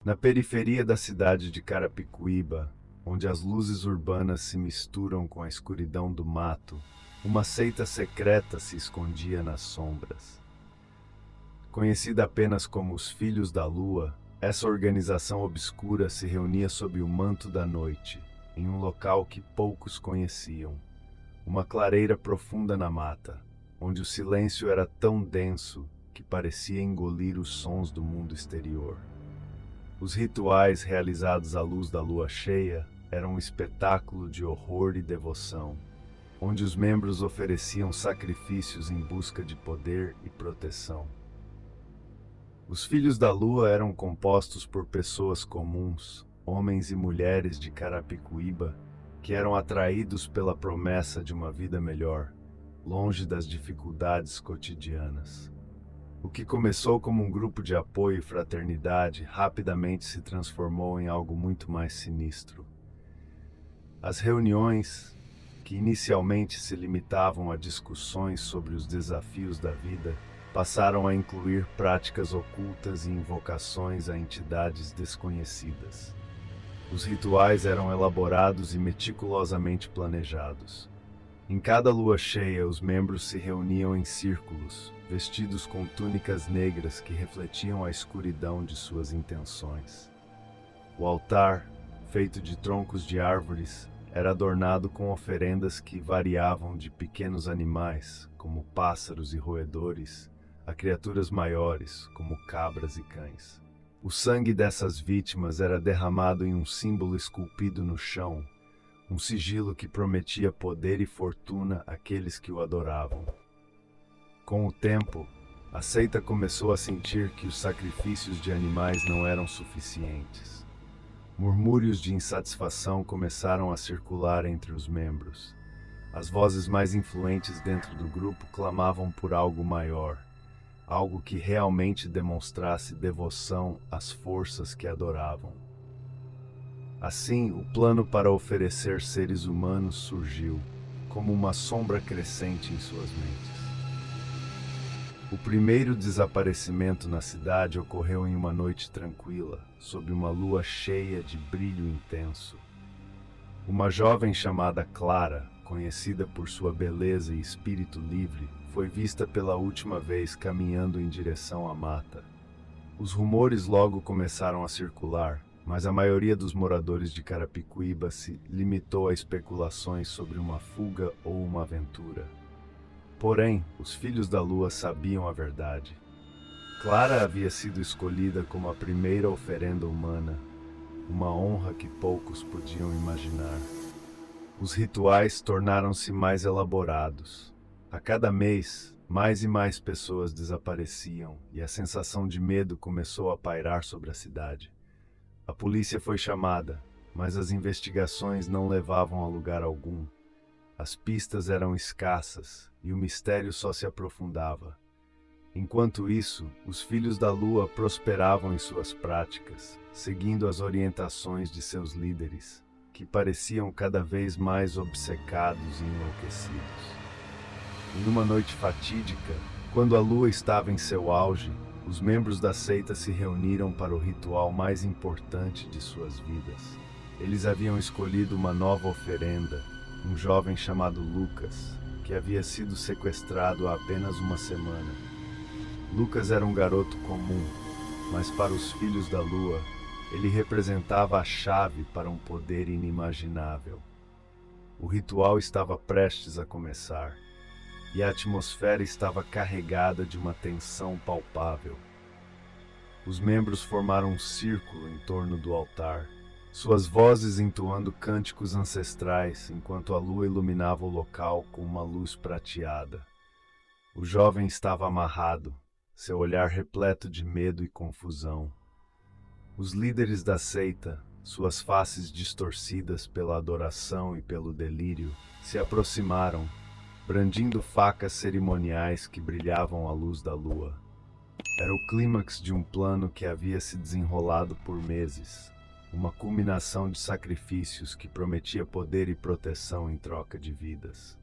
Na periferia da cidade de Carapicuíba, onde as luzes urbanas se misturam com a escuridão do mato, uma seita secreta se escondia nas sombras. Conhecida apenas como os Filhos da Lua, essa organização obscura se reunia sob o manto da noite, em um local que poucos conheciam, uma clareira profunda na mata, onde o silêncio era tão denso que parecia engolir os sons do mundo exterior. Os rituais realizados à luz da lua cheia eram um espetáculo de horror e devoção, onde os membros ofereciam sacrifícios em busca de poder e proteção. Os Filhos da Lua eram compostos por pessoas comuns, homens e mulheres de Carapicuíba, que eram atraídos pela promessa de uma vida melhor, longe das dificuldades cotidianas. O que começou como um grupo de apoio e fraternidade rapidamente se transformou em algo muito mais sinistro. As reuniões, que inicialmente se limitavam a discussões sobre os desafios da vida, passaram a incluir práticas ocultas e invocações a entidades desconhecidas. Os rituais eram elaborados e meticulosamente planejados. Em cada lua cheia, os membros se reuniam em círculos, vestidos com túnicas negras que refletiam a escuridão de suas intenções. O altar, feito de troncos de árvores, era adornado com oferendas que variavam de pequenos animais, como pássaros e roedores, a criaturas maiores, como cabras e cães. O sangue dessas vítimas era derramado em um símbolo esculpido no chão, um sigilo que prometia poder e fortuna àqueles que o adoravam. Com o tempo, a seita começou a sentir que os sacrifícios de animais não eram suficientes. Murmúrios de insatisfação começaram a circular entre os membros. As vozes mais influentes dentro do grupo clamavam por algo maior, algo que realmente demonstrasse devoção às forças que adoravam. Assim, o plano para oferecer seres humanos surgiu, como uma sombra crescente em suas mentes. O primeiro desaparecimento na cidade ocorreu em uma noite tranquila, sob uma lua cheia de brilho intenso. Uma jovem chamada Clara, conhecida por sua beleza e espírito livre, foi vista pela última vez caminhando em direção à mata. Os rumores logo começaram a circular, mas a maioria dos moradores de Carapicuíba se limitou a especulações sobre uma fuga ou uma aventura. Porém, os Filhos da Lua sabiam a verdade. Clara havia sido escolhida como a primeira oferenda humana, uma honra que poucos podiam imaginar. Os rituais tornaram-se mais elaborados. A cada mês, mais e mais pessoas desapareciam e a sensação de medo começou a pairar sobre a cidade. A polícia foi chamada, mas as investigações não levavam a lugar algum. As pistas eram escassas e o mistério só se aprofundava. Enquanto isso, os Filhos da Lua prosperavam em suas práticas, seguindo as orientações de seus líderes, que pareciam cada vez mais obcecados e enlouquecidos. Em uma noite fatídica, quando a lua estava em seu auge, os membros da seita se reuniram para o ritual mais importante de suas vidas. Eles haviam escolhido uma nova oferenda, um jovem chamado Lucas, que havia sido sequestrado há apenas uma semana. Lucas era um garoto comum, mas para os Filhos da Lua, ele representava a chave para um poder inimaginável. O ritual estava prestes a começar, e a atmosfera estava carregada de uma tensão palpável. Os membros formaram um círculo em torno do altar, suas vozes entoando cânticos ancestrais enquanto a lua iluminava o local com uma luz prateada. O jovem estava amarrado, seu olhar repleto de medo e confusão. Os líderes da seita, suas faces distorcidas pela adoração e pelo delírio, se aproximaram, brandindo facas cerimoniais que brilhavam à luz da lua. Era o clímax de um plano que havia se desenrolado por meses, uma culminação de sacrifícios que prometia poder e proteção em troca de vidas.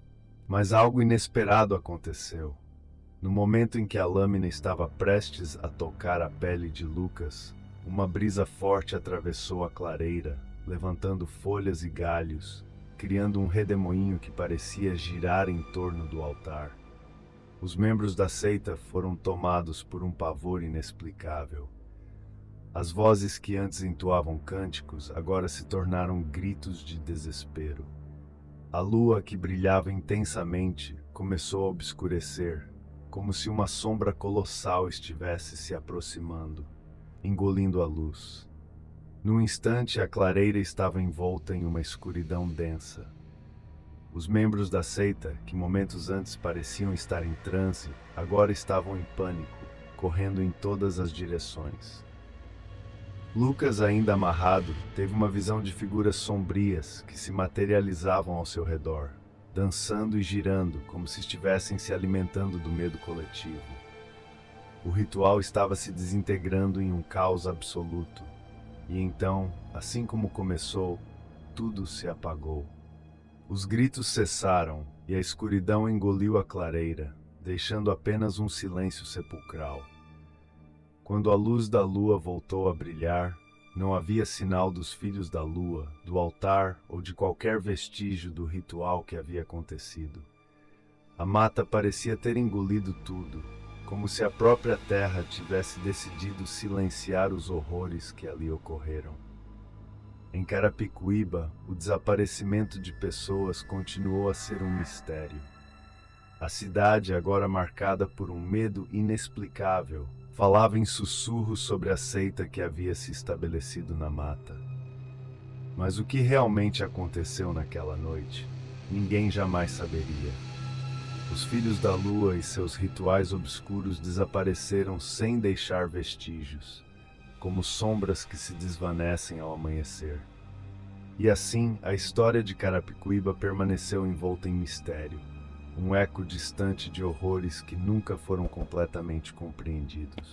Mas algo inesperado aconteceu. No momento em que a lâmina estava prestes a tocar a pele de Lucas, Uma brisa forte atravessou a clareira, levantando folhas e galhos, criando um redemoinho que parecia girar em torno do altar. Os membros da seita foram tomados por um pavor inexplicável. As vozes que antes entoavam cânticos agora se tornaram gritos de desespero. A lua, que brilhava intensamente, começou a obscurecer, como se uma sombra colossal estivesse se aproximando, engolindo a luz. Num instante, a clareira estava envolta em uma escuridão densa. Os membros da seita, que momentos antes pareciam estar em transe, agora estavam em pânico, correndo em todas as direções. Lucas, ainda amarrado, teve uma visão de figuras sombrias que se materializavam ao seu redor, dançando e girando como se estivessem se alimentando do medo coletivo. O ritual estava se desintegrando em um caos absoluto, e então, assim como começou, tudo se apagou. Os gritos cessaram e a escuridão engoliu a clareira, deixando apenas um silêncio sepulcral. Quando a luz da lua voltou a brilhar, não havia sinal dos filhos da lua, do altar ou de qualquer vestígio do ritual que havia acontecido. A mata parecia ter engolido tudo, como se a própria terra tivesse decidido silenciar os horrores que ali ocorreram. Em Carapicuíba, o desaparecimento de pessoas continuou a ser um mistério. A cidade, agora marcada por um medo inexplicável, falava em sussurros sobre a seita que havia se estabelecido na mata. Mas o que realmente aconteceu naquela noite, ninguém jamais saberia. Os filhos da lua e seus rituais obscuros desapareceram sem deixar vestígios, como sombras que se desvanecem ao amanhecer. E assim, a história de Carapicuíba permaneceu envolta em mistério, um eco distante de horrores que nunca foram completamente compreendidos.